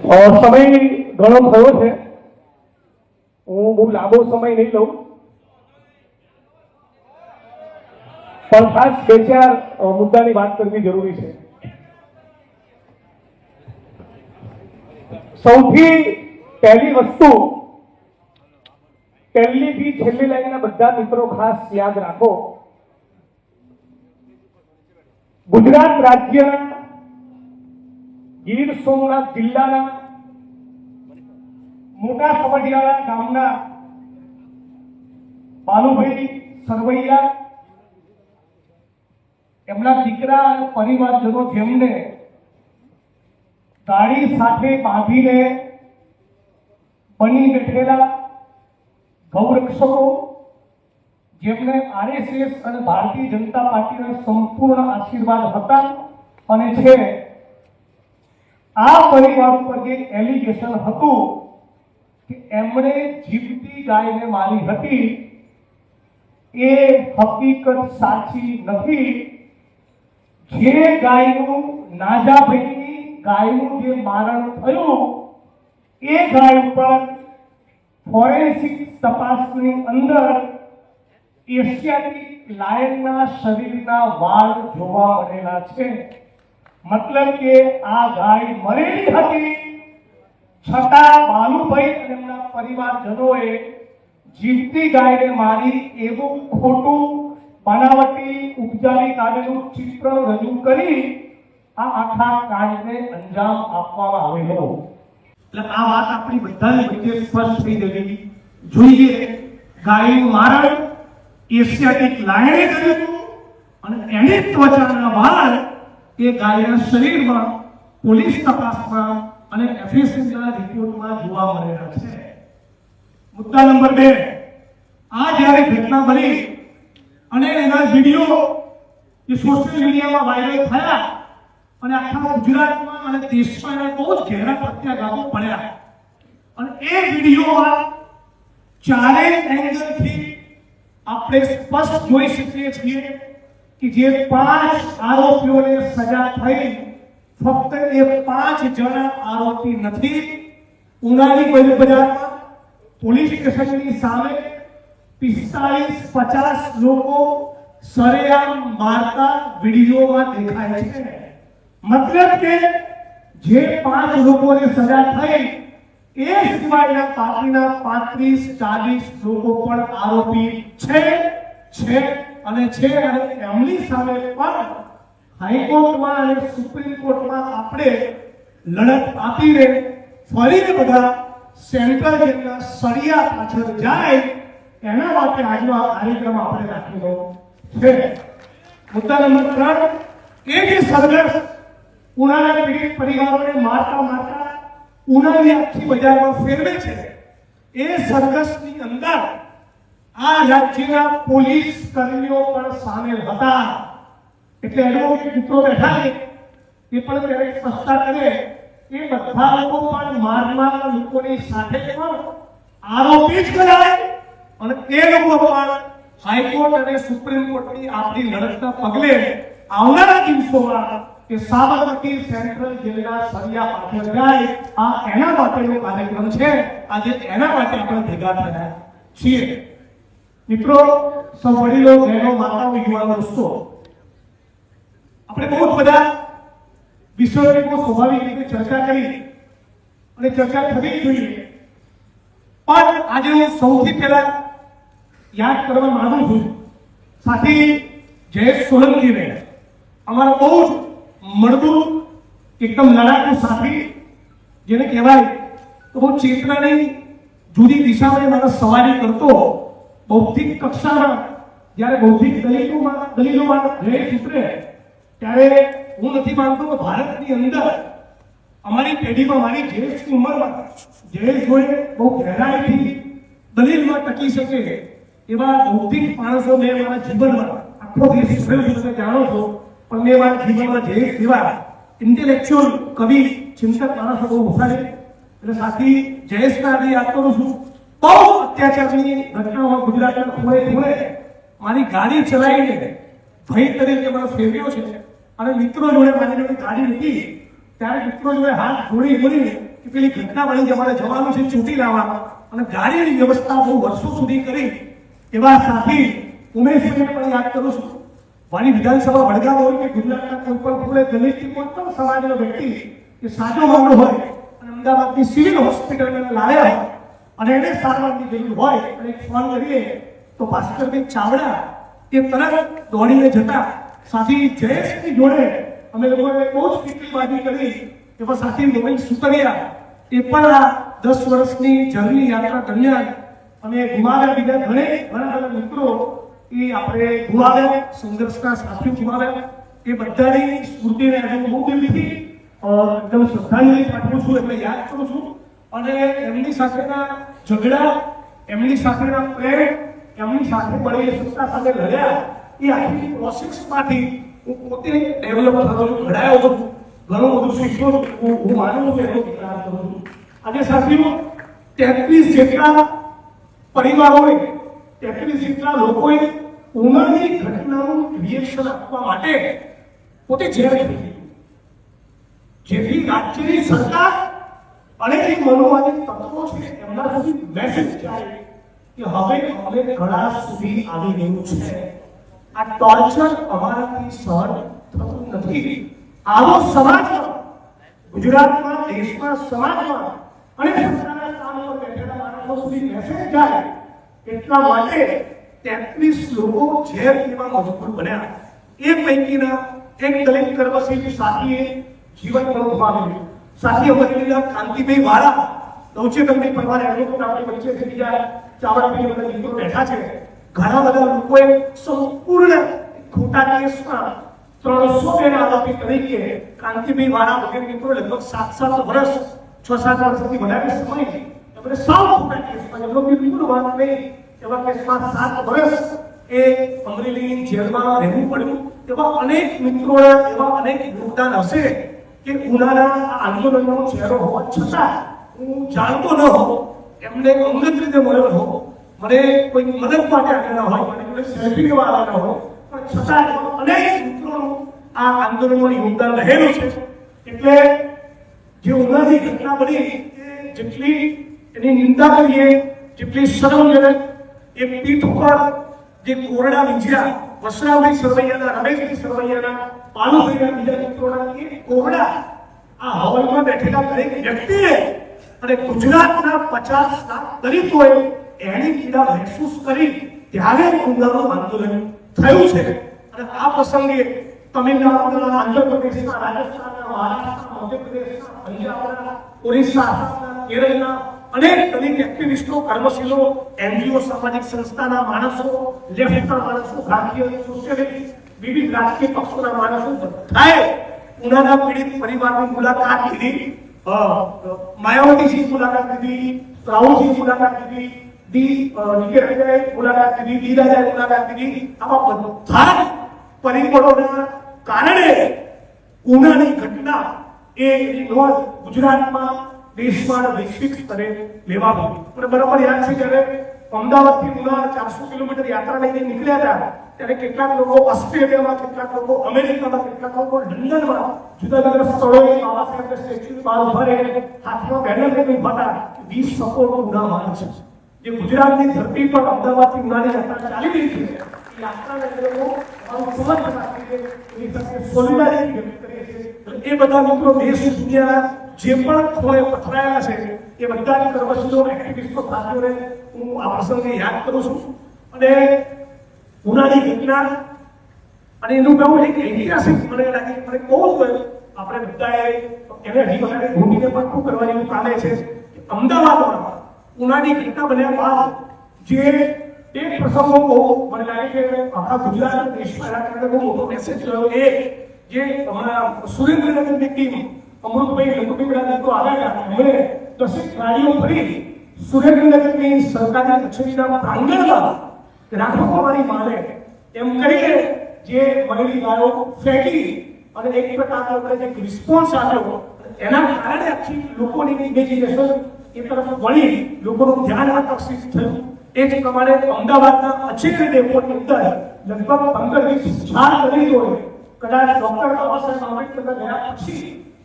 સમય ઘણો થયો છે, હું બહુ લાંબો સમય નહીં લઉં, પણ ખાસ બે ચાર મુદ્દાની વાત કરવી જરૂરી છે. સૌથી પહેલી વસ્તુ, પહેલીથી છેલ્લી લાઈનના બધા મિત્રો ખાસ યાદ રાખો, ગુજરાત રાજ્યના ગીર સોમનાથ જિલ્લાના મોટા સવડિયાળા ગામના બાલુભાઈ સરવૈયા, એમના દીકરા અને પરિવારજનો જેમને ગાડી સાથે બાંધીને બની બેઠેલા ગૌરક્ષકો, જેમને આરએસએસ અને ભારતીય જનતા પાર્ટીના સંપૂર્ણ આશીર્વાદ હતા અને છે, આ પરિવાર ઉપર જે એલિગેશન હતું કે એમણે જીવતી ગાયને મારી હતી, એ હકીકત સાચી નથી. જે ગાયનું નાજાભાઈની ગાયનું જે મારણ થયું, એ ગાય ઉપર ફોરેન્સિક તપાસની અંદર એશિયાટિક લાયનના શરીરના વાળ જોવા મળેલા છે. મતલબ કે આ ગાય મરેલી હતી, છતાં બાલુભાઈ અને એમના પરિવારજનોએ જીવતી ગાયને મારી એવું ખોટું બનાવટી ઉપજાવી કાઢેલું ચિત્ર રજૂ કરી આ આખા કાંડને અંજામ આપવામાં આવેલો. એટલે આ વાત આપણી બધાની વચ્ચે સ્પષ્ટ થઈ જવી જોઈએ. ગાયનું મારણ એશિયાટિક લાયને કર્યું અને એની ત્વચાના વાળ એ ગાયના શરીરમાં પોલીસ તપાસમાં અને એફએસએલના રિપોર્ટમાં જોવા મળેલા છે. મુદ્દા નંબર 2, આ જ્યારે ઘટના બની અને એના વિડીયો જે સોશિયલ મીડિયામાં વાયરલ થયા અને આખા ગુજરાતમાં અને દેશમાં બહુ જ ઘેરા પ્રત્યાઘાતો પડ્યા, અને એ વિડીયોમાં ચારે એંગલથી આપણે સ્પષ્ટ જોઈ શકીએ છીએ કે જે 5 આરોપીઓને સજા થઈ, ફક્ત એ 5 જણા આરોપી નથી. ઉનાળી બજારમાં પોલીસ સ્ટેશનની સામે 45-50 લોકો સરેઆમ મારતા વિડીયોમાં દેખાય છે. મતલબ કે જે 5 લોકોને સજા થઈ, એ સિવાયના બાકીના 35-40 લોકો પણ આરોપી છે અને એમની સામે પણ હાઈકોર્ટમાં અને સુપ્રીમ કોર્ટમાં આપણે લડત આપીને ફરીને બધા સેન્ટ્રલ જેલના સળિયા પાછળ જાય, એના માટે આજનો આ કાર્યક્રમ આપણે રાખેલો છે. મુદ્દા નંબર 3, એ જે સરઘસ ઉનાળા પીડિત પરિવારોને મારતા ઉનાળની આખી બજારમાં ફેરવે છે, એ સરઘસની અંદર આ રાજ્યના પોલીસ કર્મીઓ પણ સામેલ હતા. એટલે એડવોકેટ મિત્રો બેઠા છે, એ પણ ક્યારેક સ્પષ્ટતા કરે, એ બધા લોકો પણ મારનારા લોકોની સાથે પણ આરોપી જ કરાય, અને એ લોકો પણ હાઈકોર્ટ અને સુપ્રીમ કોર્ટની આપણી લડતના પગલે આવનારા દિવસોમાં કે સાબરમતી સેન્ટ્રલ જેલના સળિયા પાછળ જાય, આ એના માટેનો કાર્યક્રમ છે. આજે એના માટે આપણે ભેગા થયા છીએ. મિત્રો, સૌ વડીલો, બહેનો, માતાઓ, યુવાનો, દોસ્તો, આપણે બહુ બધા વિષયોની બહુ સ્વાભાવિક રીતે ચર્ચા કરી અને ચર્ચા થવી જોઈએ, પણ આજે હું સૌથી પહેલા યાદ કરવા માંગુ છું સાથી જયેશ સોલંકીને, અમારા બહુ જ મજબૂત એકદમ લડાકુ સાથી, જેને કહેવાય તો બહુ ચેતનાની જુદી દિશામાં મારા સવારી કરતો, બૌદ્ધિક કક્ષામાં જ્યારે બૌદ્ધિક દલીલોમાં જયેશ ઉતરે ત્યારે હું નથી માનતો કે ભારતની અંદર અમારી પેઢીમાં, મારી જયેશની ઉંમરમાં જયેશ જોડે બહુ ગહેરાઈથી દલીલમાં ટકી શકે એવા બૌદ્ધિક માણસો મેં મારા જીવનમાં, આખો દેશ તમે જાણો છો, પણ મેં મારા જીવનમાં જયેશ જેવા ઇન્ટેલેક્ચ્યુઅલ કવિ ચિંતક માણસો બહુ ઓછા છે. એટલે સાથી જયેશના આજે યાદ કરું છું, બહુ અત્યાચારની ઘટનાઓ ગુજરાતના ખૂણે મારી ગાડી ચલાવીને ભાઈ તરીકે મને ફેરવ્યો છે, અને મિત્રો જોડે મારી જોડે ગાડી હતી ત્યારે મિત્રો જોડે હાથ જોડી કે પેલી ઘટના બની કે અમારે જવાનું છે છૂટી લાવવા અને ગાડીની વ્યવસ્થા બહુ વર્ષો સુધી કરી એવા સાથી ઉમેશભાઈને પણ યાદ કરું છું. વાણી વિધાનસભા વડગામ હોય કે ગુજરાતના કોઈ પણ ખૂણે દલિતથી કોઈ પણ સમાજનો વ્યક્તિ કે સાચો મામલો હોય અને અમદાવાદની સિવિલ હોસ્પિટલમાં લાવ્યા હોય અને એને સારવારની જરૂર હોય અને ફોન કરીએ તો ભાસ્કરભાઈ ચાવડા એ તરત દોડીને જતા સાથી જયેશની જોડે અમે લોકોએ બહુ જ પીપીબાજી કરી એવા સાથી ગોવિંદ સુતરિયા એ પણ આ 10 વર્ષની જર્ની યાત્રા દરમિયાન અમે ગુમાવ્યા બીજા ઘણા બધા મિત્રો એ આપણે ગુમાવ્યા, સંઘર્ષના સાથીઓ ગુમાવ્યા. એ બધાની સ્મૃતિને આજે બહુ દિલથી એકદમ શ્રદ્ધાંજલિ પાઠવું છું, એટલે યાદ કરું છું. અને એમની સાથેના ઝઘડા, એમની સાથેના પ્રેમ, એમની સાથે મળીને સત્તા સાથે લડ્યા એ આખી પ્રોસેસમાંથી હું પોતે ડેવલપ થતો છું, ઘડાયો છું, ઘણું બધું શીખ્યો છું. હું માનું છું એનો વિચાર કરું છું. આજે સાથીઓ 33 જેટલા પરિવારોએ, 33 જેટલા લોકોએ ઉનાની ઘટનાનું રિએક્શન આપવા માટે પોતે જેલ થઈ ગયું, જેથી રાજ્યની સરકાર અને જે મનોવાદી તત્વો છે એમના સુધી મેસેજ જાય કે હવે ઘણા સુધી આવી ગયું છે, આ ટોર્ચર અમારાથી સહન થતું નથી. આવો સમાજમાં, ગુજરાતમાં, દેશમાં, સમાજમાં અને સરકારના સ્થાન પર બેઠેલા માણસો સુધી મેસેજ જાય એટલા માટે 33 લોકો જેલ જેવા મજબૂર બન્યા. એ પૈકીના એક દલિત કર્મશીલ સાથીએ જીવન ગુમાવ્યું. સાથી અમરેલીના કાંતિભાઈ વાળા નવચેતનની પરવારે આપણી વચ્ચે છે, બીજા ચાવડાભાઈ બધા મિત્રો બેઠા છે. ઘણા બધા લોકોએ સંપૂર્ણ ખોટા કેસમાં 302 ના આરોપી તરીકે કાંતિભાઈ વાળા વગેરે મિત્રો લગભગ 7 વર્ષ 6-7 વર્ષથી વધારે સમય એમણે સૌ ખોટા કેસમાં, એમનો બિલકુલ વાત નહીં એવા કેસમાં 7 વર્ષ એ અમરેલીની જેલમાં રહેવું પડ્યું. એવા અનેક મિત્રોના એવા અનેક યોગદાન હશે કે ઉનાળા આંદોલનનો ચહેરો હોવા છતાં હું જાણતો ન હોઉં, એમને અંગત રીતે મળ્યો ન હોઉં, મને કોઈ મદદ માટે આવેલા હોય, મને કોઈ સેલ્ફી લેવા આવેલા હોય, પણ છતાં અનેક મિત્રોનું આ આંદોલનમાં યોગદાન રહેલું છે. એટલે જે ઉનાળાની ઘટના બની એ જેટલી એની નિંદા કરીએ, જેટલી શરમજનક, એ પીઠ ઉપર જે કોરડા વીંજ્યા વસરાભાઈ સરવૈયાના, રમેશભાઈ સરવૈયાના, પાલુભાઈના, બીજા મિત્રોના એ કોરડા આ હોલમાં બેઠેલા દરેક વ્યક્તિએ અને ગુજરાતના 50 લાખ દલિતોએ એની પીડા મહેસૂસ કરી ત્યારે ઉનાળાનું આંદોલન થયું છે. અને આ પ્રસંગે તમિલનાડુના, આંધ્રપ્રદેશના, રાજસ્થાનના, મહારાષ્ટ્રના, મધ્યપ્રદેશના, પંજાબના, ઓરિસ્સા, આસામના, કેરળના અનેક દલિત એક્ટિવિસ્ટો, કર્મશીલો, એનજીઓ, સામાજિક સંસ્થાના માણસો, લેફ્ટના માણસો, ભારતીય સોશિયલિસ્ટ, વિવિધ રાજકીય પક્ષોના માણસો બધાએ ઉનાના પીડિત પરિવારની મુલાકાત લીધી. માયાવતીજી મુલાકાત લીધી, રાહુલજી મુલાકાત લીધી, ડીકે મુલાકાત લીધી, ડી રાજાએ મુલાકાત લીધી. આવા બધા પરિબળોના કારણે ઉનાની ઘટના એ નોંધ ગુજરાતમાં, દેશમાં, વૈશ્વિક સ્તરે લેવા આવી. મને બરાબર યાદ છે જ્યારે અમદાવાદથી ઉના 400 કિલોમીટર યાત્રા લઈને નીકળ્યા હતા ત્યારે કેટલાક લોકો ઓસ્ટ્રેલિયામાં, કેટલાક લોકો અમેરિકામાં, કેટલાક લોકો લંડનમાં જુદા જુદા સ્થળોએ બાબા સાહેબના સ્ટેચ્યુની બહાર ઉભા રહીને હાથમાં બેનર લઈને ઉભા હતા કે વી સપોર્ટ ઉના માર્ચ. જે ગુજરાતની ધરતી પર અમદાવાદથી ઉનાની યાત્રા ચાલી રહી છે, એ યાત્રાના લોકો સમજ રાખીને એની સાથે સોલિડારિટી વ્યક્ત કરીએ છીએ. એ બધા મિત્રો દેશ દુનિયાના જે પણ ખૂણે પથરાયેલા છે એ બધા જ કર્મશીલો, એક્ટિવિસ્ટો સાથીઓને હું આ પ્રસંગે યાદ કરું છું. અને ઉનાની ઘટના અને એનું બહુ એક ઐતિહાસિક મને લાગે, મને બહુ આપણે બધાએ એને હજી વખતે ઘૂંટીને પાકું કરવાની ચાલે છે. અમદાવાદમાં ઉનાની ઘટના બન્યા બાદ જે એક પ્રસંગો બહુ મને લાગે કે આખા ગુજરાત દેશમાં બહુ મોટો મેસેજ રહ્યો. એ જે અમારા સુરેન્દ્રનગરની ટીમ અમૃતભાઈ લંબીપડા તો આવ્યા, એમણે 10 ગાડીઓ ભરી સુરેન્દ્રનગરની સરકારી કચેરીના પ્રાંગણમાં રાખવામાં માને એમ કરીને જે મળેલી ગાયો ફેંકી અને એક પ્રકારનો જે રિસ્પોન્સ આવ્યો, એના કારણે આખી લોકોની ઇમેજિનેશન એ તરફ વળી લોકોનું ધ્યાન આકર્ષિત થયું. એ જ પ્રમાણે અમદાવાદના અચેરી ડેપોની અંદર લગભગ 15-20 હજાર દલિતોએ કદાચ ડોક્ટર બાબા સાહેબ આંબેડકરના ગયા પછી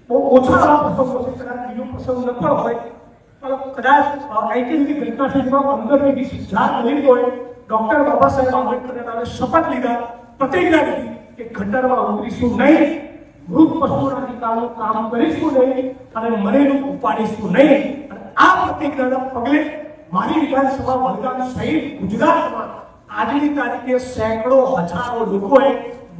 બહુ ઓછા આવા પ્રસંગો છે, કદાચ બીજો પ્રસંગ ન પણ હોય, પણ કદાચ આઈટીની ઘટના છે જેમાં 15-20 જાત લઈ હોય, ડોક્ટર બાબા સાહેબ આંબેડકરે નામે શપથ લીધા, પ્રતિજ્ઞા લીધી કે ગટરમાં ઉતરીશું નહીં, મૃત પશુઓના નિકાલનું કામ કરીશું નહીં અને મરેલું ઉપાડીશું નહીં. અને આ પ્રતિજ્ઞાના પગલે મારી વિધાનસભા વડગામ સહિત ગુજરાતમાં આજની તારીખે સેંકડો હજારો લોકોએ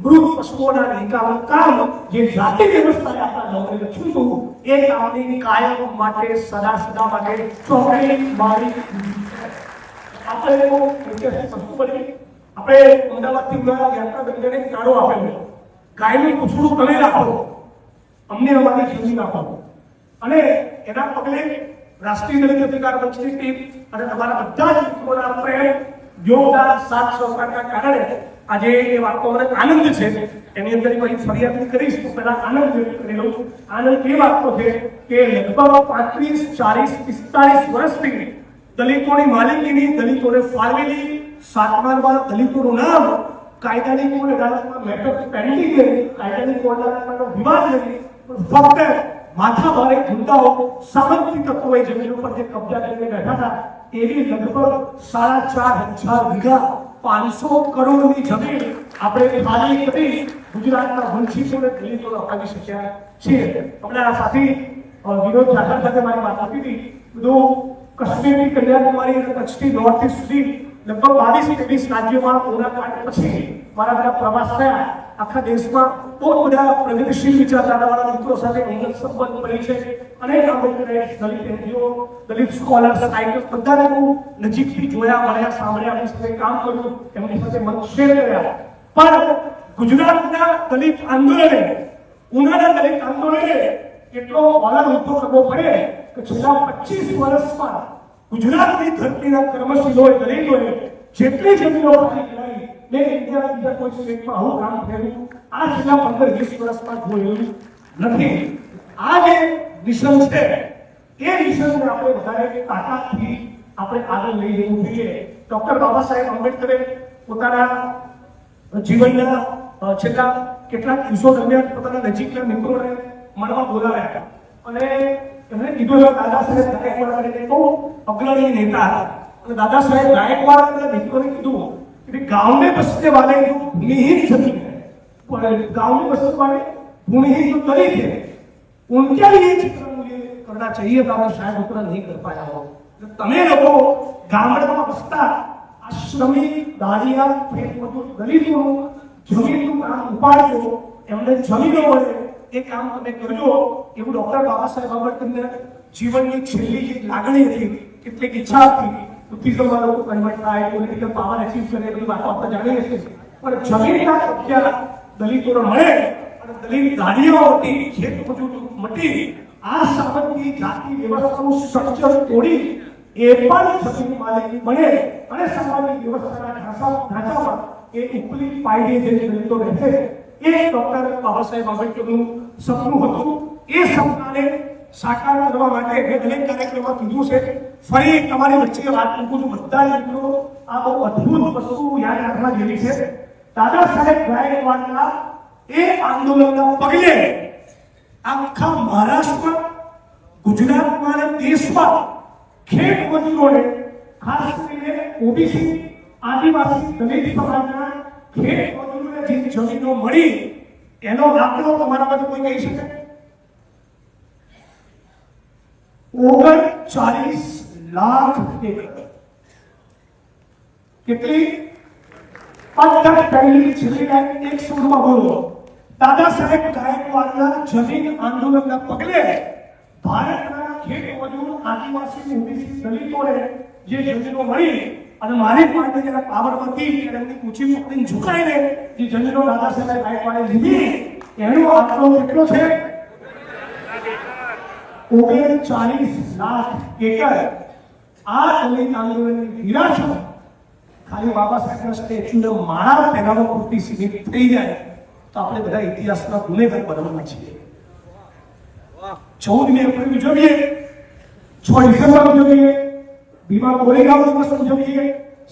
મૃત પશુઓના નિકાલનું કામ જે જાતિ વ્યવસ્થાએ આપણા નવરે લખ્યું હતું એ કામની કાયમ માટે સદા માટે ચોકડી મારી. આપણે ઐતિહાસિક વસ્તુ બની, આપણે અમદાવાદથી યાત્રા દરમિયાન એક કાળો આપેલો, ગાયનું પૂછડું તમે રાખો, અમને અમારી જમીન આપો. અને એના પગલે રાષ્ટ્રીય દલિત અધિકાર મંચની ટીમ અને તમારા બધા જ લોકોના પ્રેમ, યોગદાન, સાથ સહકારના કારણે આજે એ વાતનો મને આનંદ છે. એની અંદર કોઈ ફરિયાદ કરીશ તો પહેલા આનંદ વ્યક્ત કરી લઉં. આનંદ એ વાતનો છે કે લગભગ 35, 40, 45 વર્ષથી દલિતોની માલિકીની, દલિતોને ફાળવેલી, સાતમારમાં દલિતોનું નામ કાયદાની કોર્ટ અદાલતમાં મેટર પેન્ડિંગ રહી, કાયદાની કોર્ટ અદાલતમાં વિવાદ રહી, પણ ફક્ત માથા ભારે ગુંડાઓ, સામંતી તત્વોએ જમીન ઉપર જે કબજા કરીને બેઠા હતા એવી લગભગ 4,500 વીઘા 500 કરોડની જમીન આપણે ખાલી કરી ગુજરાતના વંચિતોને દલિતોને અપાવી શક્યા છીએ. આપણા સાથી વિનોદ જાખર સાથે મારી વાત આપી હતી, બધું કાશ્મીરથી કન્યાકુમારી અને કચ્છથી નોર્થ ઇસ્ટ સુધી લગભગ 22-23 રાજ્યોમાં કોરોના કાળ પછી મારા બધા પ્રવાસ થયા. આખા દેશમાં બહુ બધા પ્રગતિશીલ વિચારધારાવાળા મિત્રો સાથે અંગત સંબંધ બની છે. અનેક આંબેડકરે દલિત એનજીઓ, દલિત સ્કોલર્સ, રાઇટર્સ બધાને હું નજીકથી જોયા, મળ્યા, સાંભળ્યા, એમની સાથે કામ કર્યું, એમની સાથે મત શેર કર્યા. પણ ગુજરાતના દલિત આંદોલને, ઉનાળા દલિત આંદોલને એટલો વલણ ઊભો કરવો પડે કે છેલ્લા 25 વર્ષમાં ગુજરાતની ધરતીના કર્મશીલોએ, દલિતોએ જેટલી જમીનો પાડી મેં ઇન્ડિયાના બીજા કોઈ સ્ટેટમાં આવું કામ થયેલું આ છેલ્લા 15-20 વર્ષમાં જોયેલું નથી. આ જે મિશન છે એ મિશનને આપણે વધારે તાકાતથી આપણે આગળ લઈ જવું જોઈએ. ડોક્ટર બાબા સાહેબ આંબેડકરે પોતાના જીવનના છેલ્લા કેટલાક દિવસો દરમિયાન પોતાના નજીકના મિત્રોને મળવા બોલાવ્યા અને એમણે કીધું દાદા સાહેબ ગાયકવાડ બહુ અગ્રણી નેતા હતા અને દાદા સાહેબ ગાયકવાડ મિત્રોને કીધું कि गांव में बसने वाले जो भूमिहीन जमीन है, गांव में बसने वाले भूमिहीन जो दलित है, उनके लिए चित्र मुझे करना चाहिए था, मैं शायद उतना नहीं कर पाया हो. તમે લોકો ગામડામાં બસતા આશ્રમી, દારિયા, ખેતમજૂર દલિતોનું જમીનનું કામ ઉપાડજો, એમને જમીનો મળે એ કામ તમે કરજો. એવું ડોક્ટર બાબા સાહેબ આંબેડકરના જીવનની છેલ્લી જે લાગણી હતી, કેટલીક ઈચ્છા હતી. ઉત્તીસમાં લોકો કન્વર્ટ થાય, પોલિટિકલ પાવર અચીવ કરે, બધી વાતો આપણે જાણીએ છીએ. પણ જમીનના કબજા દલિતોને મળે અને દલિત ધારીઓથી ખેતમજૂર મટી આ સામંતી જાતિ વ્યવસ્થાનું સ્ટ્રક્ચર તોડી એ પણ જમીન માલિકી બને અને સામાજિક વ્યવસ્થાના ઢાંચામાં એ ઉપલી પાયે જે દલિતો રહેશે એ ડોક્ટર બાબા સાહેબ આંબેડકરનું સપનું હતું. એ સપનાને સાકાર કરવા માટે મેં દરેક કાર્યક્રમમાં કીધું છે. ફરી તમારી વચ્ચે વાત મૂકું છું, બધા જ મિત્રો આ બહુ અદ્ભુત વસ્તુ યાદ રાખવા જેવી છે. દાદા સાહેબ ગાયકવાડના એ આંદોલનના પગલે આખા મહારાષ્ટ્રમાં, ગુજરાતમાં અને દેશમાં ખેત મજૂરોને, ખાસ કરીને ઓબીસી, આદિવાસી, દલિત સમાજના ખેત મજૂરોને જે જમીનો મળી એનો આંકડો તમારા બધું કોઈ કહી શકે? 39 લાખ એકર. કેટલી? 15 પહેલી છેલ્લી લાઈન એક સુરમાં બોલો. દાદા સાહેબ ગાયકવાડના જમીન આંદોલનના પગલે ભારતના ખેત મજૂર, આદિવાસી, ઓબીસી દલિતોને જે જમીનો મળી અને મારી પાર્ટી જેના પાવરમાંથી એમની ઊંચી પકડીને ઝુકાઈને જે જમીનો દાદા સાહેબ ગાયકવાડે લીધી એનો આંકડો કેટલો છે? 39 લાખ એકર. આ દલિત આંદોલનની વિરાસત ખાલી બાબા સાહેબના સ્ટેચ્યુને માળા પહેરાવવા પૂરતી સીમિત થઈ જાય તો આપણે બધા ઇતિહાસના ગુનેગાર બનવાના છીએ. 14 મે એપ્રિલ ઉજવીએ, 6 ડિસેમ્બર ઉજવીએ, ભીમા કોરેગાંવ દિવસ ઉજવીએ,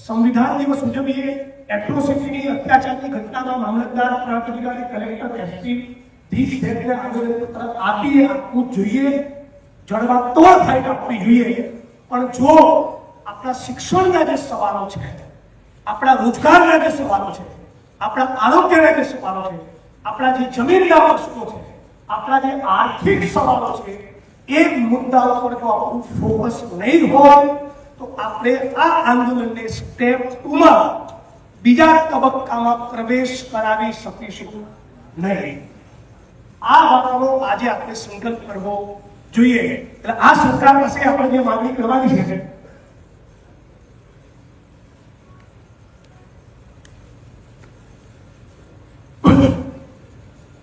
સંવિધાન દિવસ ઉજવીએ, એટ્રોસિટીની અત્યાચારની ઘટનામાં મામલતદાર, પ્રાંત અધિકારી, કલેક્ટર, એસપી ધીસ સ્ટેટને આગળ તરફ આપવું જોઈએ, જડબાતોડ ફાઇટ આપવી જોઈએ. પણ જો આપણા શિક્ષણના જે સવાલો છે, આપણા રોજગારના જે સવાલો છે, આપણા આરોગ્યના જે સવાલો છે, આપણા જે જમીનના પ્રશ્નો છે, આપણા જે આર્થિક સવાલો છે, એ મુદ્દાઓ પર જો આપણું ફોકસ નહીં હોય તો આપણે આ આંદોલનને સ્ટેપ 2 માં બીજા તબક્કામાં પ્રવેશ કરાવી શકીશું નહીં. આ વાતનો આજે આપણે સંકલ્પ કરવો જોઈએ. એટલે આ સરકાર પાસે આપણે જે માંગણી કરવાની છે,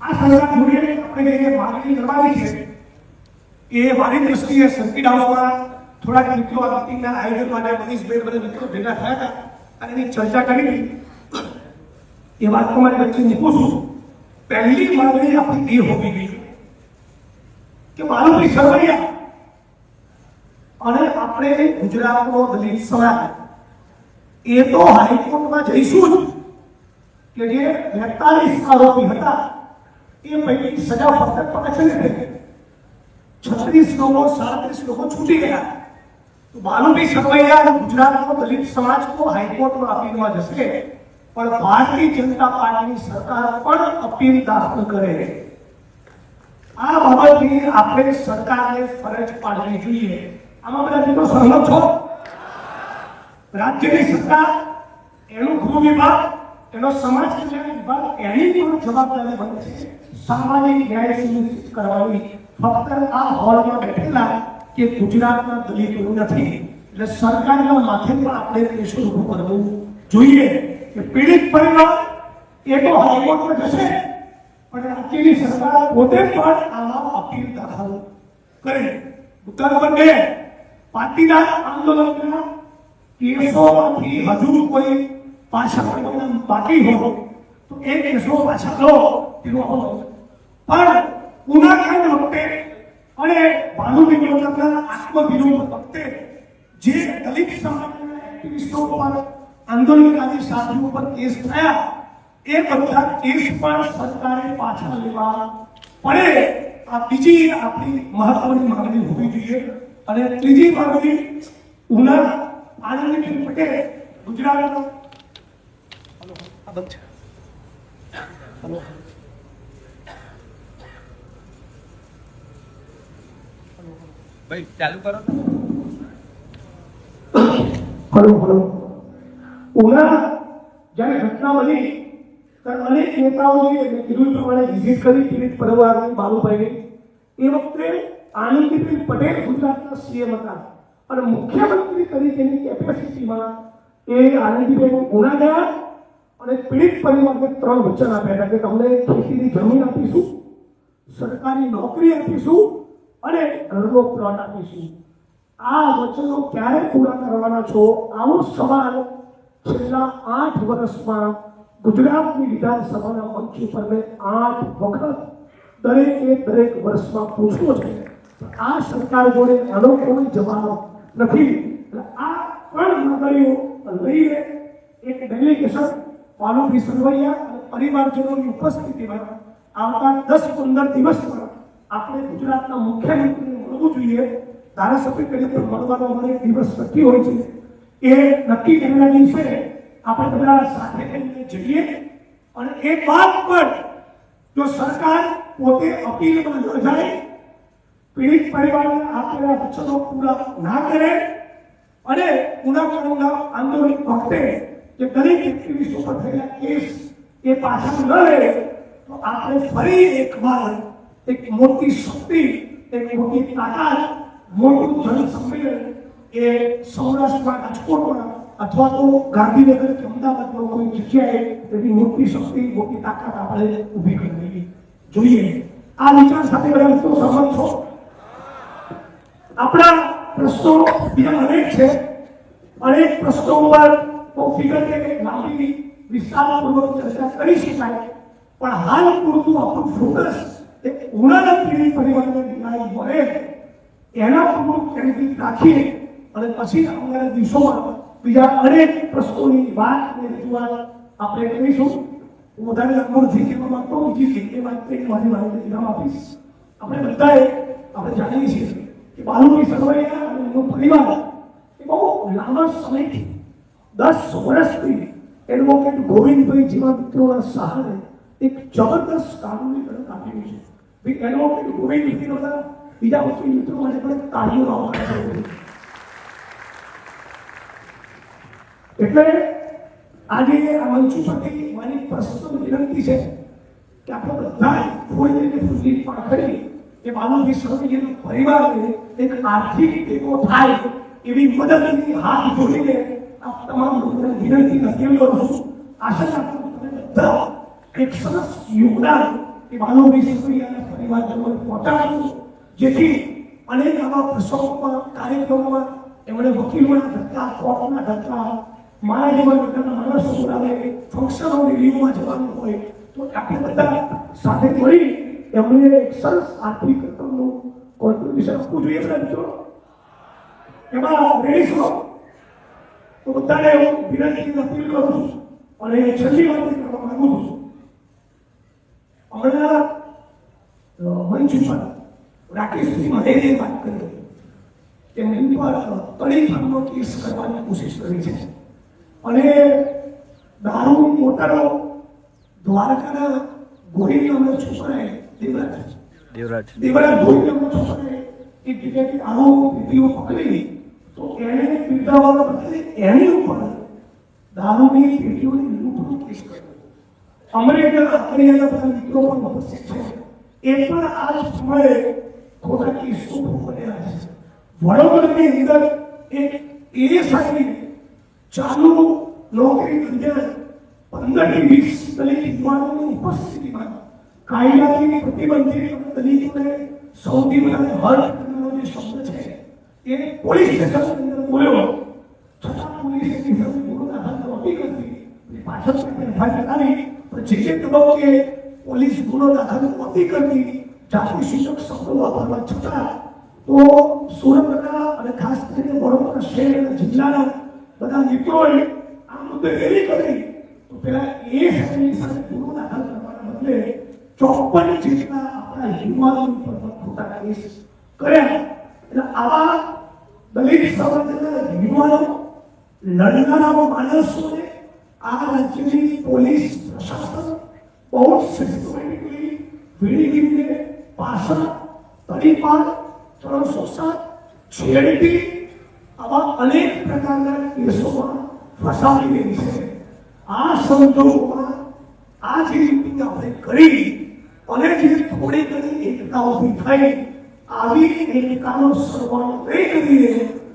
આ સરકાર જોડે આપણે જે માંગણી કરવાની છે એ મારી દ્રષ્ટિએ સર્કિટ હાઉસમાં થોડાક મિત્રો આ મીટિંગના આયોજન માટે મનીષભાઈ બધા મિત્રો ભેગા થયા હતા અને એની ચર્ચા કરી હતી. એ વાત તમારી વચ્ચે મૂકું છું. પહેલી માંગણી આપણી એ હોવી જોઈએ કે મારું સરવૈયા અને આપણે ગુજરાતનો દલિત સમાજ એ તો હાઈકોર્ટમાં જઈશું જ કે જે 42 આરોપી હતા એ પૈકી સજા ફક્ત પાછળ થઈ, 36 લોકો 37 લોકો છૂટી ગયા. તો માલુમી સરવૈયા અને ગુજરાતનો દલિત સમાજ તો હાઈકોર્ટમાં અપીલમાં જશે, પણ ભારતીય જનતા પાર્ટીની સરકાર પણ અપીલ દાખલ કરે. આ બાબતની આપણે સરકારને ફરજ પાડવી જોઈએ. આમાં બધા મિત્રો સહમત છો? રાજ્યની સરકાર, એનું ગૃહ વિભાગ, એનો સમાજ કલ્યાણ વિભાગ, એની પણ જવાબદારી બને છે સામાજિક ન્યાય સુનિશ્ચિત કરવાની. ફક્ત આ હોલમાં બેઠેલા કે ગુજરાતના દલિતો નથી. એટલે સરકારના માથે પણ આપણે પ્રેશર ઊભું કરવું જોઈએ કે પીડિત પરિવાર એ તો હાઈકોર્ટમાં જશે, પણ રાજ્યની સરકાર પોતે પણ આમાં અપીલ દાખલ કરે. મુદ્દા નંબર 2, પાટીદાર આંદોલનના કેસોમાંથી હજુ કોઈ પાછા પડવાના બાકી હોય તો એ કેસો પાછા લો. પણ ઉનાકાંડ વખતે અને ભાનુબેન યોજનાના આત્મવિરોધ વખતે જે દલિત સમાજના એક્ટિવિસ્ટો પર, આંદોલનકારી સાથીઓ પર કેસ થયા, એ બધા કેસ પણ સરકારે પાછા લેવા પડે. આ બીજી આપણી મહત્વની માંગણી હોવી જોઈએ. અને ત્રીજી માંગણી, ઉના આનંદીબેન પટેલ ગુજરાતનો ભાઈ ચાલુ કરો. હલો. ઉના જ્યારે ઘટના બની ત્યારે અનેક નેતાઓએ કીધું પ્રમાણે વિઝિટ કરી પીડિત પરિવારની, બાલુભાઈની. એ વખતે આનંદીબેન પટેલ ગુજરાતના સીએમ હતા અને મુખ્યમંત્રી તરીકેની કેપેસિટીમાં એ આનંદીબેન ઉના ગયા અને પીડિત પરિવારને 3 વચન આપ્યા હતા કે તમને ખેતીની જમીન આપીશું, સરકારી નોકરી આપીશું અને ઘરનો પ્લોટ આપીશું. આ વચનો ક્યારે પૂરા કરવાના છો? આવો સવાલ છેલ્લા 8 વર્ષમાં ગુજરાતની વિધાનસભાના મંચ ઉપર મેં 8 વખત દરેક વર્ષમાં પૂછવો છે. આ સરકાર જોડે આનો કોઈ જવાબ નથી. આ પણ માંગણીઓ લઈને એક ડેલિગેશન ભાનુભી સરવૈયા અને પરિવારજનોની ઉપસ્થિતિમાં આવતા 10-15 દિવસમાં આપણે ગુજરાતના મુખ્યમંત્રીને મળવું જોઈએ. ધારાસભ્ય તરીકે મળવાનો અમારે દિવસ નક્કી હોય છે. એ નક્કી કરેલા દિવસે આપણે બધા સાથે મળીને જઈએ. અને એક વાત પણ, જો સરકાર પોતે અપીલમાં ન જાય, પીડિત પરિવારને આપેલા વચનો પૂરા ના કરે અને ઉનાકાંડના આંદોલન વખતે જે દરેક એક્ટિવિસ્ટો પર થયેલા કેસ એ પાછા ન લે, તો આપણે ફરી એકવાર એક મોટી શક્તિ, એક મોટી તાકાત, મોટું જનસંમેલન એ સૌરાષ્ટ્રમાં, રાજકોટમાં અથવા તો ગાંધીનગર કે અમદાવાદમાં કોઈ જગ્યાએ એવી મોટી શક્તિ, મોટી તાકાત આપણે ઊભી કરવી જોઈએ. આ વિચાર સાથે બધા મિત્રો સહમત છો? આપણા પ્રશ્નો બીજા અનેક છે. અનેક પ્રશ્નો પર ફિગરને લાંબી વિસ્તારપૂર્વક ચર્ચા કરી શકાય, પણ હાલ પૂરતું આપણું ફોકસ એક ઉનાના પીડિત પરિવારને ન્યાય મળે એના પર કેન્દ્રિત રાખીએ અને પછી આવનારા દિવસોમાં બીજા અનેક પ્રશ્નોની વાત અને રજૂઆત આપણે કરીશું. હું વધારે લાંબો નથી કહેવા માંગતો, બીજી એક વાત કહીને મારી વાતને વિરામ આપીશ. આપણે બધાએ આપણે જાણીએ છીએ કે બાલુભાઈ સરવૈયા અને એનો પરિવાર એ બહુ લાંબા સમયથી 10 વર્ષથી એડવોકેટ ગોવિંદભાઈ જેવા મિત્રોના સહારે એક જબરદસ્ત કાનૂની લડત આપી છે. ભાઈ એડવોકેટ ગોવિંદભાઈનો બધા બીજા વકીલ મિત્રો માટે પણ તાળીઓનો આભાર છે. એટલે આજે આ મંચ ઉપરથી મારી પર્સનલ વિનંતી છે કે આપણે બધા થોડી પૂરી પણ કરી કે બાલુભાઈ સરવૈયાનો પરિવારને એક આર્થિક ટેકો થાય એવી મદદની હાથ જોડીને આ તમામ લોકોને વિનંતી કરી કરું છું. આશા રાખું તમે બધા એક સરસ યોગદાન એ બાલુભાઈ સરવૈયાના પરિવારજનોને પહોંચાડશો, જેથી અનેક આવા પ્રસંગોમાં કાર્યક્રમોમાં એમણે વકીલોના ધક્કા, કોર્ટના ધક્કા, મારા જેવા લોકોના માણસો બોલાવે, ફંક્શનો રિવ્યુમાં જવાનું હોય તો આપણે બધા સાથે મળી એમને એક સરસ આર્થિક રકમનું કોન્ટ્રીબ્યુશન આપવું જોઈએ. બધા મિત્રો એમાં રેડી છો તો બધાને હું વિનંતી અપીલ કરું છું. અને છેલ્લી વાત કરવા માંગુ છું, હમણાં મંચ ઉપર રાકેશજી મહેરે વાત કરી કે એમની પર તળીફાનો કેસ કરવાની કોશિશ કરી છે અને દારૂ મોટરો દ્વારકાના ગોહિલ નામના છોકરાએ દેવરાજ ગોહિલ નામના છોકરાએ એક જગ્યાથી દારૂ પીતીઓ પકડી તો એને પીવડાવવાના બદલે એની ઉપર દારૂની પેટીઓની લૂંટનો કેસ કર્યો. અમેરિકા અકરિયાના બધા મિત્રો પણ ઉપસ્થિત છે. એ પણ આ જ સમયે ખોટા કેસો બનેલા છે. વડોદરાની અંદર એક એએસઆઈની ચાલુ નોકરી દરમિયાન 15 થી 20 દલિત યુવાનોની ઉપસ્થિતિમાં કાયદાથી પ્રતિબંધિત દલિતોને સૌથી વધારે હર્ટ કરનારો જે શબ્દ છે એ પોલીસ સ્ટેશનની અંદર બોલ્યો, છતાં પોલીસે એની સામે ગુનો દાખલ નહોતી કરતી. પાછળ ફેરફાર કરી પણ જે તબક્કે પોલીસ ગુનો દાખલ નહોતી કરતી, જાતિસૂચક શબ્દો વાપરવા છતાં તો સુરતના અને ખાસ કરીને વડોદરા શહેર અને જિલ્લાના બધા મિત્રોએ આ મુદ્દે એવી કરી તો પેલા એ સમયની સાથે ગુનો દાખલ કરવાના બદલે 54 જેટલા આપણા યુવાનો પર ખોટા કેસ કર્યા. એટલે આવા દલિત સમાજના યુવાનો લડનારા માણસોને આ રાજ્યની પોલીસ પ્રશાસન બહુ સિસ્ટમેટિકલી વીડીને પાછળ તડીપાર 307 છેડતી આવા અનેક પ્રકારના કેસોમાં ફસાવી રહી છે. આ સંજોગોમાં આ જે મિટિંગ આપણે કરી અને જે થોડી ઘણી એકતા ઊભી થઈ, આવી એકતાનો સરવાળો નહીં કરીએ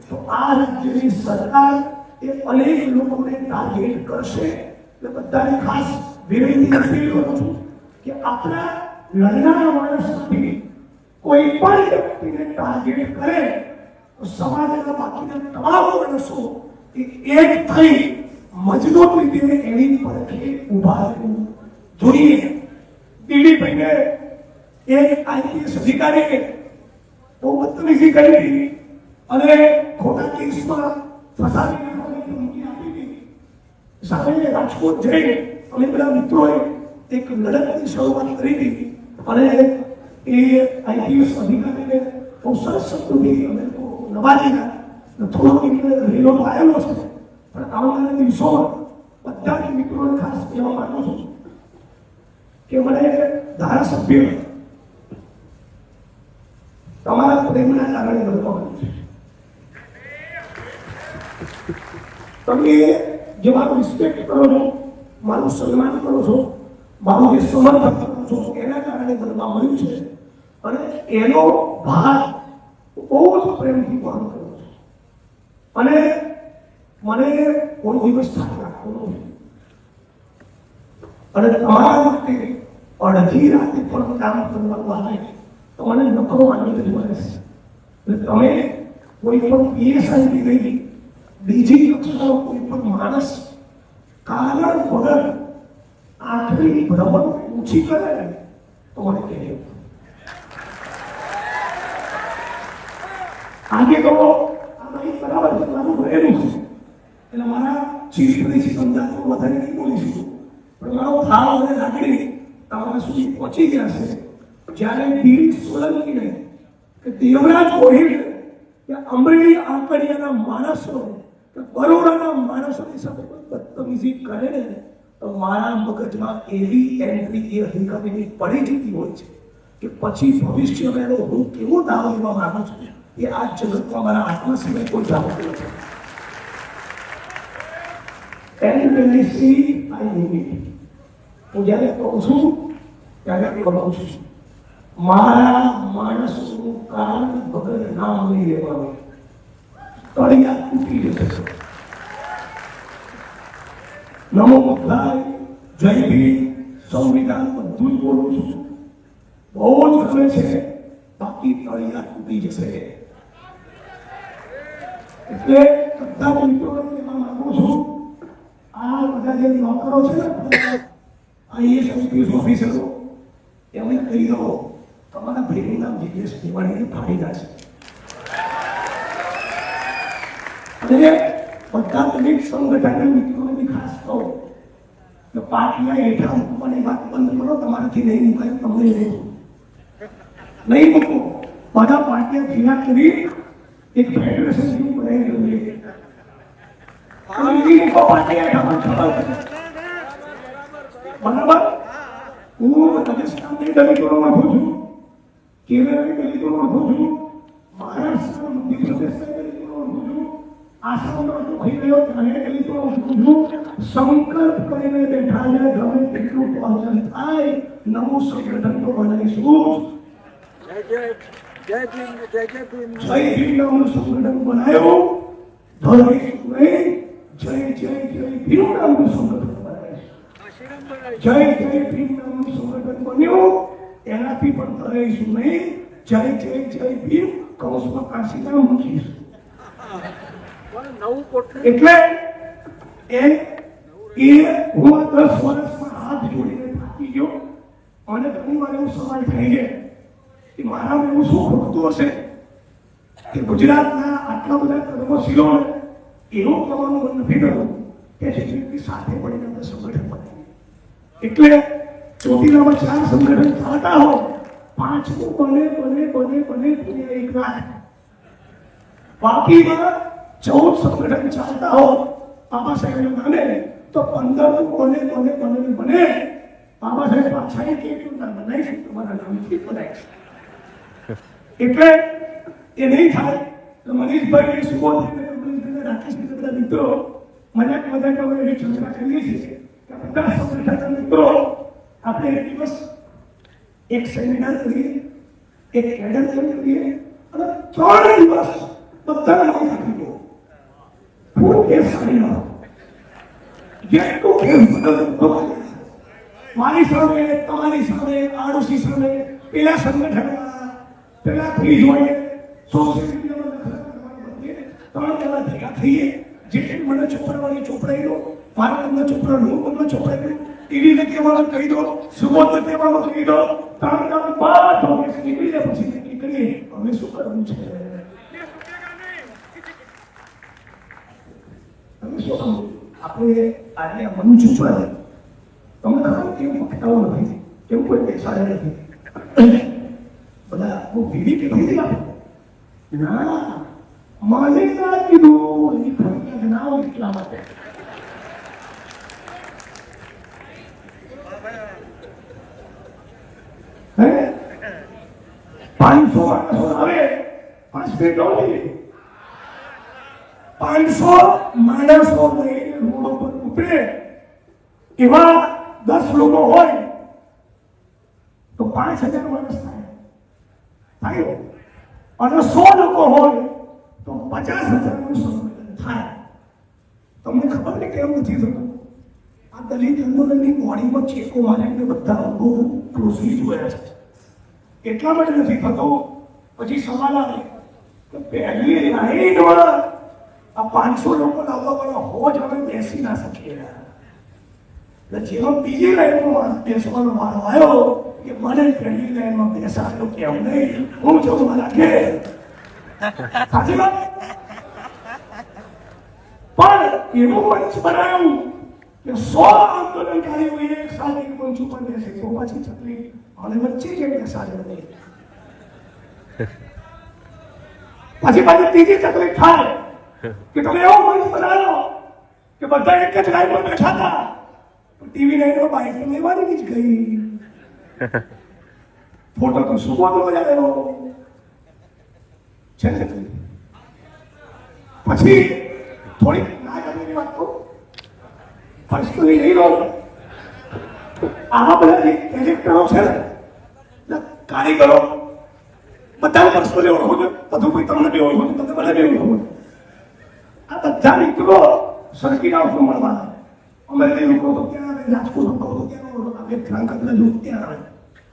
તો આ રાજ્યની સરકાર એ અનેક લોકોને ટાર્ગેટ કરશે. એટલે બધાને ખાસ વિનંતી અપીલ કરું છું કે આપણા લડનારા માણસોથી કોઈ પણ વ્યક્તિને ટાર્ગેટ કરે તો સમાજના બાકીના તમામ માણસો એક થઈ મજબૂત રીતે એની પરથી ઊભા રહેવું જોઈએ. દિલીપભાઈને એક આઈપીએસ અધિકારીએ બહુ બદતમીજી કરી અને ખોટા કેસમાં ફસાવી નાખવાની ધમકી આપી હતી. સામે રાજકોટ જઈ અમે બધા મિત્રોએ એક લડતની શરૂઆત કરી હતી અને એ આઈપીએસ અધિકારીને બહુ સરસ શબ્દોથી અમે નવાજીના થોડો રેલો તો આવેલો છે, પણ આવનારા દિવસોમાં બધા જ મિત્રોને ખાસ કહેવા માંગુ છું કે મને ધારાસભ્ય તમારા પ્રેમના કારણે મળતો છે. તમે જે મારું રિસ્પેક્ટ કરો છો, મારું સન્માન કરો છો, મારું જે સમર્થન કરો છો એના કારણે બનવા મળ્યું છે અને એનો ભાર બહુ જ પ્રેમથી વહન કરો છો અને મને કોઈ દિવસ થાક રાખતો નથી અને તમારા માટે અડધી રાતે પણ કામ કરવાનું આવે તો મને નખરો આનંદ જ મળે છે. એટલે તમે કોઈ પણ પીએસઆઈ ગઈ બીજી કક્ષાનો કોઈ પણ માણસ કારણ વગર આખરી ભ્રમણ ઊંચી કરે ને તો મને કહેજો. આજે તો આમાં બરાબર મારું રહેલું છે એટલે મારા ચીફ પ્રેસિડેન્ટ વધારે નહીં બોલીશું પણ મારો ભાવ અને લાગણી તમારા સુધી પહોંચી ગયા છે. જ્યારે વીર સોલંકીને કે દેવરાજ ગોહિલ કે અમરેલી આંકડિયાના માણસો કે બરોડાના માણસોની સાથે બદતમીજી કરે ને તો મારા મગજમાં એવી એન્ટ્રી એ અધિકારીની પડી જતી હોય છે કે પછી ભવિષ્યમાં હું કેવો દાવો લેવા માંગુ છું એ આ જગતમાં મારા આત્મા સિવાય કોઈ દાવો નથી. હું જ્યારે કહું છું ત્યારે કહું છું મારા માણસોનું કારણ વગર નામ નહીં લેવાનું. તળિયા તૂટી જશે. નમો બુદ્ધાય, જય ભીમ, સંવિધાન બધું જ બોલું છું. બહુ જ ગમે છે, બાકી તળિયા તૂટી જશે. એટલે બધા મિત્રોને કહેવા માંગુ છું, આ બધા જે નોકરો છે ને IAS ઓફિસરો એમને કહી દો તમારા ભાઈનું નામ જિગ્નેશ મેવાણીને ફાડી નાખશે. અને બધા દલિત સંગઠનના મિત્રોને બી ખાસ કહો કે પાર્ટીના હેઠળ મૂકવાની વાત બંધ કરો. તમારાથી નહીં મુકાય, તમને નહીં મૂકો. બધા પાર્ટીઓ ભેગા કરી એક ફેડરેશન જેવું બનાવી દઈએ. બરાબર, હું રાજસ્થાનની દલિતોનો વખો છું, કેરળની દલિતોનો વખો છું, મહારાષ્ટ્રના મધ્યપ્રદેશના દલિતોનો વખો છું, આસામમાં તો થઈ ગયો ત્યારે દલિતોનો વખો છું. સંકલ્પ કરીને બેઠા છે, ગમે તેટલું ટોર્ચર થાય નવું સંગઠન તો બનાવીશું. જય ભીમ નામનું સંગઠન બનાવ્યું, ધરાઈશું નહીં. જય જય જય ભીમ નામનું સંગઠન બનાવીશું. જય જય ભીમ નામનું સંગઠન બન્યું, એનાથી પણ ધરાઈશું નહીં. જય જય જય ભીમ કૌંસમાં કાશીના મૂકીશું. એટલે હું 10 વર્ષમાં હાથ જોડીને થાકી ગયો. અને ઘણી વાર એવો સવાલ થઈ છે કે મારામાં એવું શું ખોટું હશે કે ગુજરાતના આટલા બધા કર્મશીલો એવું કહેવાનું મન નથી કરતું કે જે સાથે મળીને આપણે સંગઠન બનાવીએ. એટલે ચોટીલામાં 4 સંગઠન ચાલતા હોય, 5મું બને એક રાત. વાપીમાં 14 સંગઠન ચાલતા હોય બાબા સાહેબ માને તો 15મું બને. બાબા સાહેબ પાછા કેટલું નામ બનાવીશું, તમારા નામથી બનાવીશું. એટલે એ નહીં થાય તો મનીષભાઈ સુબોધભાઈ રાકેશ બધા મિત્રો મજાક અમે એવી ચર્ચા કરીએ છીએ કે બધા સંગઠનના મિત્રો આપણે એક દિવસ એક સેમિનાર કરીએ, એક કેડર કરીએ અને 3 દિવસ બધા નામ આપી દો. ફૂલ કેસ સારી જેટલું કેસ બદલ મારી સામે, તમારી સામે, આડોશી સામે, પેલા સંગઠનમાં પેલા ફ્રીજ હોય સોશિયલ મીડિયામાં 3 જણા ભેગા થઈએ. જેટલી મને ચોપડાવાળી ચોપડાઈ દો, મારા તમને ચોપડાનું તમને ચોપડાઈ દો, એવી રીતે વાળા કહી દો, સુબોધ વાળો કહી દો. 3 જણા બાદ નીકળી જાય પછી નક્કી કરીએ હવે શું કરવું છે. તમે શું આપણે આજે મંચ ઉપર તમે ખબર કેવું પકડાવો નથી, કેવું કોઈ બેસાડે નથી. બધા બહુ ભીડી કે ભીડી આપે ના, મને ના કીધું એ ખરીદ ના હોય એટલા માટે. હે 500 માણસો આવે 5 મિનિટ ઓલી 500 માણસો લઈને રોડ ઉપર ઉતરે. એવા 10 લોકો હોય તો 5000 માણસ થાય. અને 100 લોકો હોય તો 50,000નું સંમેલન થાય. તમને ખબર ને કેમ નથી થતું? આ દલિત આંદોલનની બોડીમાં ચેકો મારીને બધા બહુ ક્લોઝલી જોયા છે, એટલા માટે નથી થતો. પછી સવાલ આવે કે પહેલી લાઈનમાં આ 500 લોકો લાવવા વાળા હો જ અમે બેસી ના શકીએ. એટલે જેનો બીજી લાઈનમાં બેસવાનો વારો આવ્યો કે મને પહેલી લાઈનમાં બેસાડ્યો કેમ નહીં, હું જઉં મારા ઘેર. સાચી વાત. પણ એવું મંચ બનાવ્યું કે 100 આંદોલનકારીઓ એક સાથે એક મંચ ઉપર બેસે તો પછી તકલીફ અને વચ્ચે જે બેસાડે નહીં. પછી ત્રીજી તકલીફ થાય કે તમે એવો મંચ બનાવો કે બધા એક જ લાઈનમાં બેઠા હતા, ટીવી લાઈનમાં બાઈક લેવાની જ ગઈ, ફોટો તો શું મજા આવ્યો છે ને. પછી થોડી ના ગમેની વાત કહું, પર્સનલી નહીં રહો. આવા બધા જે કેરેક્ટરો છે ને કારીગરો બધા પર્સનલી ઓળખો છો, બધું કોઈ તમને બી ઓળખો છો, તમે બી ઓળખો. આ બધા મિત્રો સરકી ના ઓછું મળવાના. અમરેલી લોકો તો ત્યાં આવે, રાજકોટ લોકો તો ત્યાં આવે, ધ્રાંગધ્રા લોકો ત્યાં આવે,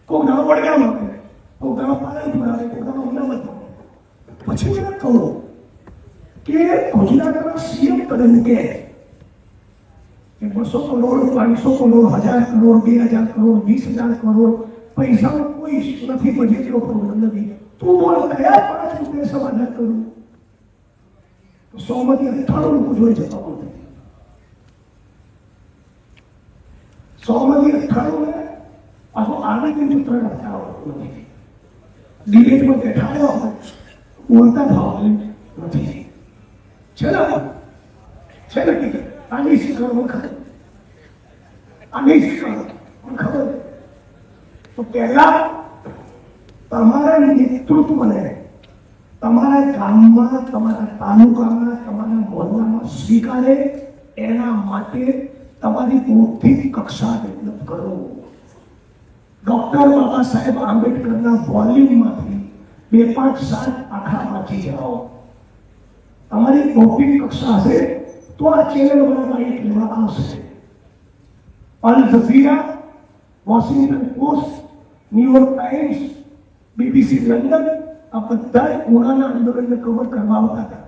કોઈક દાડો વડગામ આવે, કોઈક દાડો પાલનપુર આવે, કોઈક દાડો અમદાવાદ આવે. પછી મેં કહું કે ગુજરાતના સીએમ કદમ કે 200 કરોડ, 500 કરોડ, 1000 કરોડ, 2000 કરોડ, 20,000 કરોડ પૈસાનો કોઈ નથી, બજેટનો પ્રોબ્લેમ નથી. તું બોલ કયા 5 રૂપિયા સમાધાન કરું? 100 માંથી 98 લોકો જોઈ જતા હોય, 100 માંથી 98 ને પાછો આરોગ્ય સૂત્ર રાખતા આવડતું નથી, ડિબેટમાં બેઠા હોય, બોલતા થવા નથી. છે ને આની શીખવાનું ખબર, આની શીખવાનું ખબર. તો પહેલા તમારા નેતૃત્વને તમારા ગામમાં, તમારા તાલુકામાં, તમારા મોહલ્લામાં સ્વીકારે એના માટે તમારી બૌદ્ધિક કક્ષા ડેવલપ કરો. ડોક્ટર બાબા સાહેબ આંબેડકરના વોલ્યુમમાંથી 2-5 સાલ આખા વાંચી જાઓ. તમારી બૌદ્ધિક કક્ષા હશે તો આ ચેનલ વાળા એક લેવા આવશે. Al Jazeera, Washington Post, New York Times, BBC London આ બધા ઉનાના આંદોલનને કવર કરવા આવતા હતા.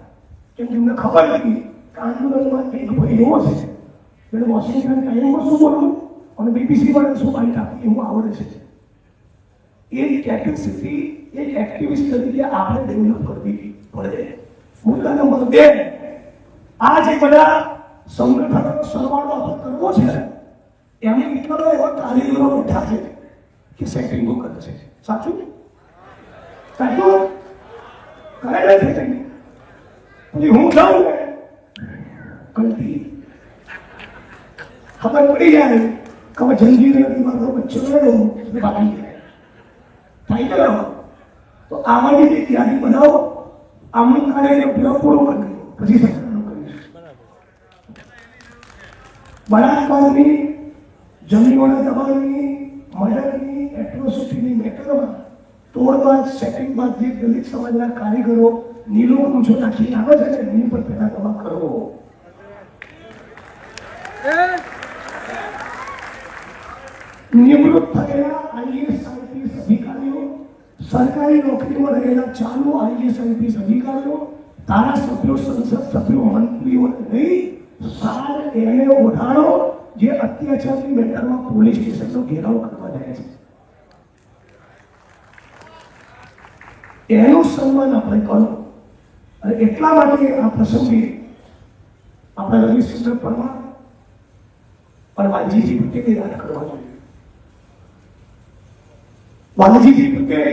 કેમ કે એમને ખબર હતી કે આંદોલનમાં એક ભાઈ એવો છે જેને વોશિંગ્ટન ટાઈમમાં શું બોલવું અને બીબીસી વાળા શું બાઈટ આપી એવું આવડે છે. એ કેપેસિટી એક એક્ટિવિસ્ટ તરીકે આપણે ડેવલપ કરવી પડે. મુદ્દા નંબર 2, આ જે બધા સંગઠનો સરવાળો આપણે કરવો છે એમાં એટલા એવા કારીગરો બેઠા છે કે સેટિંગો કરે છે. સાચું કરે છે સેટિંગ. પછી હું જાઉં ને ગલતી ખબર પડી જાય કે હવે જંજીર મારો બચ્ચો રહ્યો બાકી થાય ગયો તો આમાંની જે યાદી બનાવો, આમનું કાર્ય ઉપયોગ પૂરો કરી પછી સરકારનું કરીશ. બળાત્કારની, જમીનોના દબાણની, મર્ડરની, એટ્રોસિટીની મેટરમાં તોડબાદ, સેટિંગબાદ જે દલિત સમાજના કારીગરો નીલો ઊંચો નાખી આવે છે ને એની પર પહેલા દવા કરો. નિવૃત્ત થયેલા આઈએએસ આઈપીએસ અધિકારીઓ, સરકારી નોકરીમાં રહેલા ચાલુ આઈએએસ આઈપીએસ અધિકારીઓ, ધારાસભ્યો, સંસદ સભ્યો, મંત્રીઓને નહીં સાર એને ઓઢાડો જે અત્યાચારની મેટરમાં પોલીસ સ્ટેશનનો ઘેરાવ કરવા જાય છે. એનું સન્માન આપણે કરો. અને એટલા માટે આ પ્રસંગે આપણે રવિશંકર પરમાર અને વાલજીજી પ્રત્યેની યાદ કરવા જોઈએ. વાલજીજી પ્રત્યે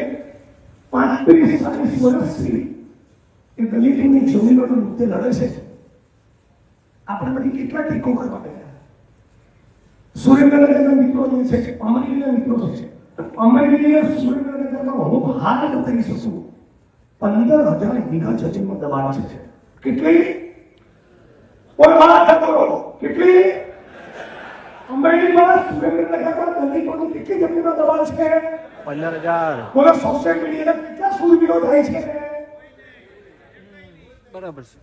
35-40 વર્ષથી એ દલિતોની જમીનોનો મુદ્દે લડે છે. આપણે બધી કેટલા ટેકો કરવા ગયા. સુરેન્દ્રનગરના મિત્રો છે, અમરેલીના મિત્રો છે. અમરેલી સુરેન્દ્રનગરમાં હું હાથ કરી શકું 15,000 વીઘા જમીનમાં દબાણ છે. કેટલી? કોઈ વાત કરો કેટલી? અમરેલીમાં સુરેન્દ્રનગરમાં દલિતોની કેટલી જમીનમાં દબાણ છે? 15,000. બોલો સોશિયલ મીડિયાના કેટલા સુરવીરો થાય છે? બરાબર છે.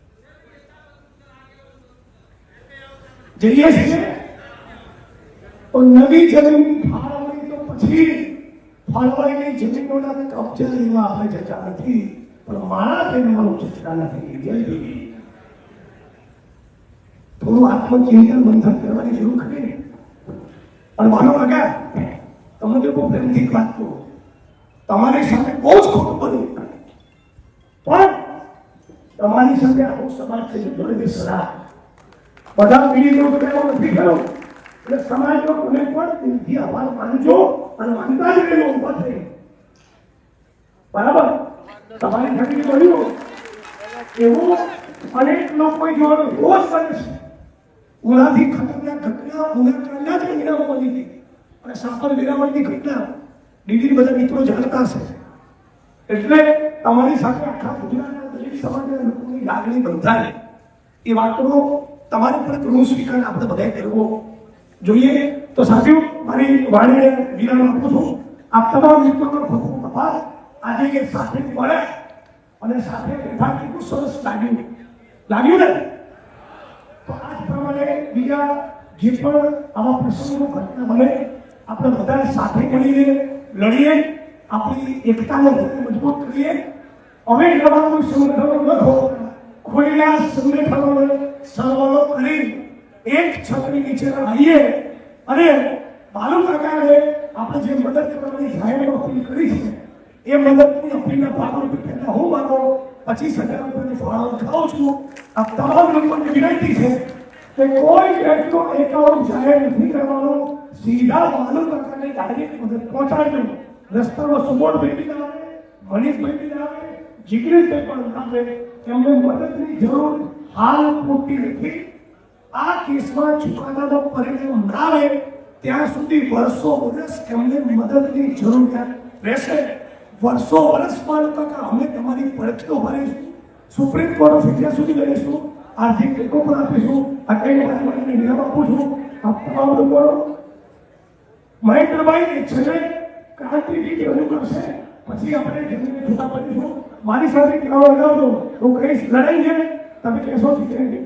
જઈએ છીએ તો નવી જમીન ફાળવણી તો પછી ફાળવાયેલી જમીનોના કબજા લેવા આપણે જતા નથી, પણ મારા પહેરવાનું જતા નથી. થોડું આત્મચિંતન બંધન કરવાની જરૂર ખરી. પણ માનો કાકા તમને જો બહુ પ્રેમથી વાત કરું, તમારી સામે બહુ જ ખોટું બન્યું પણ તમારી સાથે આખો સમાજ છે જોડે સલાહ બધા પીડિતો એવો નથી થયો એટલે સમાજનો તમે પણ દિલથી આભાર માનજો અને માનતા જ રહેજો ઊભા થઈ બરાબર તમારી ઘટની બન્યું એવું અનેક લોકો જોવાનો રોજ બને છે ઉનાથી ખતરનાક ઘટના ઉનાના જ મહિનામાં બની હતી અને સાપર વેરાવળની ઘટના ડીડી બધા મિત્રો જાણતા છે એટલે તમારી સાથે આખા ગુજરાતના દલિત સમાજના લોકોની લાગણી બંધાય એ વાતનો તમારે પણ ઋણ સ્વીકાર આપણે બધાએ કરવો જોઈએ તો સાથીઓ મારી વાણીને વિરામ આપું છું આપ તમામ મિત્રોનો ખૂબ ખૂબ આભાર આજે એ સાથે મળે અને સાથે બેઠા કેટલું સરસ લાગ્યું ને તો આ જ પ્રમાણે બીજા જે પણ આવા પ્રસંગો ઘટના બને આપણે બધા સાથે મળીને લડીએ આપણી એકતાને મજબૂત કરીએ હવે નવા કોઈ સંગઠનો ન હો ખોલેલા સંગઠનોને સરવાળો કરી એક છત્રી નીચે આવીએ અને બાલુ કાકાએ આપણે જે મદદ કરવાની જાહેર અપીલ કરી છે એ મદદની અપીલના ભાગરૂપે પહેલા હું મારો 25,000 રૂપિયાની ફાળો ખાઉં છું આ તમામ લોકોને વિનંતી છે કે કોઈ વ્યક્તિનો એકાઉન્ટ જાહેર નથી કરવાનો સીધા બાલુ કાકાને ડાયરેક્ટ મદદ પહોંચાડજો રસ્તામાં સુમોડ ભેટી ના આવે મનીષ ભેટી ના આવે જીગ્નેશભાઈ પણ ના આવે એમને મદદની જરૂર હાલ પૂરતી નથી આ કેસમાં ચુકાદાનો પરિણામ ના આવે ત્યાં સુધી વર્ષો વર્ષ એમને મદદની જરૂરિયાત રહેશે વર્ષો વર્ષ પણ કાકા અમે તમારી પડખે ઉભા રહીશું સુપ્રીમ કોર્ટ ઓફ ઇન્ડિયા સુધી લડીશું આર્થિક ટેકો પણ આપીશું આ કઈ મને નિયમ આપું છું આ તમામ લોકો મહેન્દ્રભાઈ છેલ્લે ક્રાંતિજી રજૂ કરશે પછી આપણે જમીને છૂટા પડીશું મારી સાથે કેવા લગાવજો હું કહીશ લડાઈ છે તમે કહેશો જીતેંગે